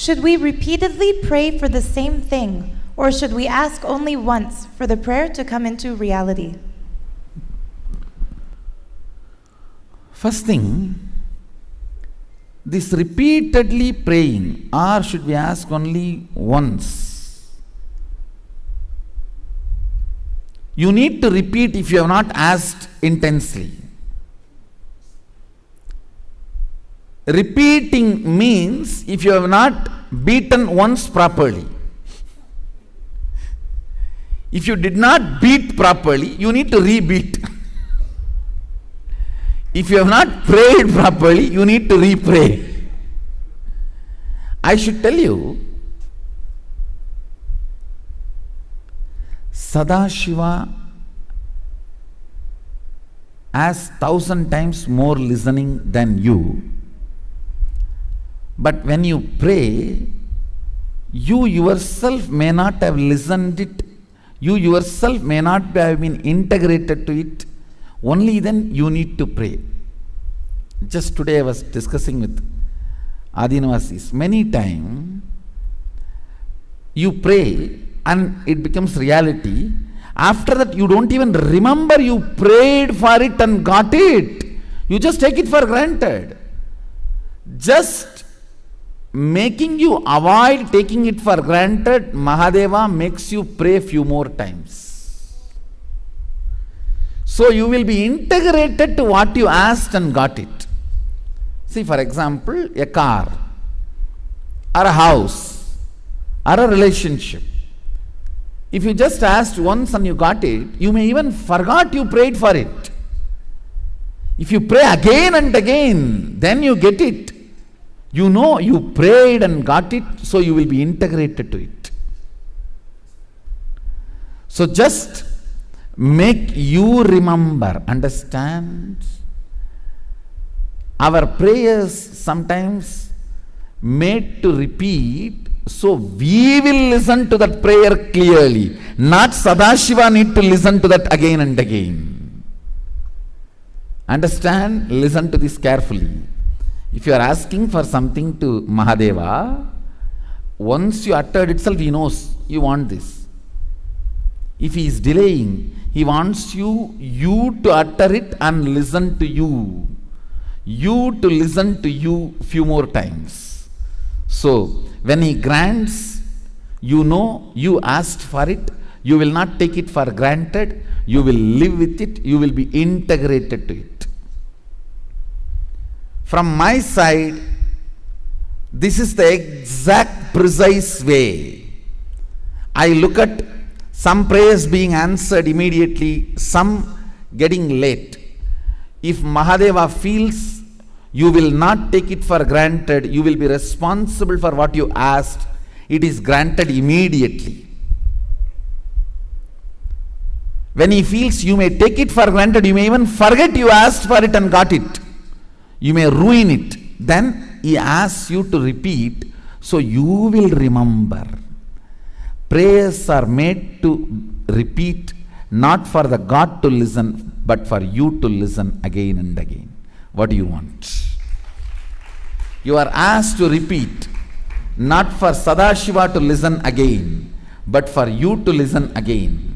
Should we repeatedly pray for the same thing, or should we ask only once for the prayer to come into reality? First thing, this repeatedly praying, or should we ask only once? You need to repeat if you have not asked intensely. Repeating means if you have not beaten once properly. If you did not beat properly, you need to rebeat. If you have not prayed properly, you need to re-pray. I should tell you, Sadashiva has 1,000 times more listening than you. But when you pray, you yourself may not have listened it. You yourself may not have been integrated to it. Only then you need to pray. Just today I was discussing with Adinavasis. Many times you pray and it becomes reality. After that you don't even remember you prayed for it and got it. You just take it for granted. Just making you avoid taking it for granted, Mahadeva makes you pray few more times. So you will be integrated to what you asked and got it. See, for example, a car, or a house, or a relationship. If you just asked once and you got it, you may even forgot you prayed for it. If you pray again and again, then you get it. You know you prayed and got it, so you will be integrated to it. So just make you remember, understand? Our prayers sometimes made to repeat, so we will listen to that prayer clearly. Not Sadashiva need to listen to that again and again. Understand? Listen to this carefully. If you are asking for something to Mahadeva, once you uttered itself, he knows you want this. If he is delaying, he wants you to utter it and listen to you. You to listen to you few more times. So, when he grants, you know you asked for it, you will not take it for granted, you will live with it, you will be integrated to it. From my side, this is the exact precise way. I look at some prayers being answered immediately, some getting late. If Mahadeva feels you will not take it for granted, you will be responsible for what you asked, it is granted immediately. When he feels you may take it for granted, you may even forget you asked for it and got it. You may ruin it. Then he asks you to repeat, so you will remember. Prayers are made to repeat, not for the God to listen, but for you to listen again and again. What do you want? You are asked to repeat, not for Sadashiva to listen again, but for you to listen again.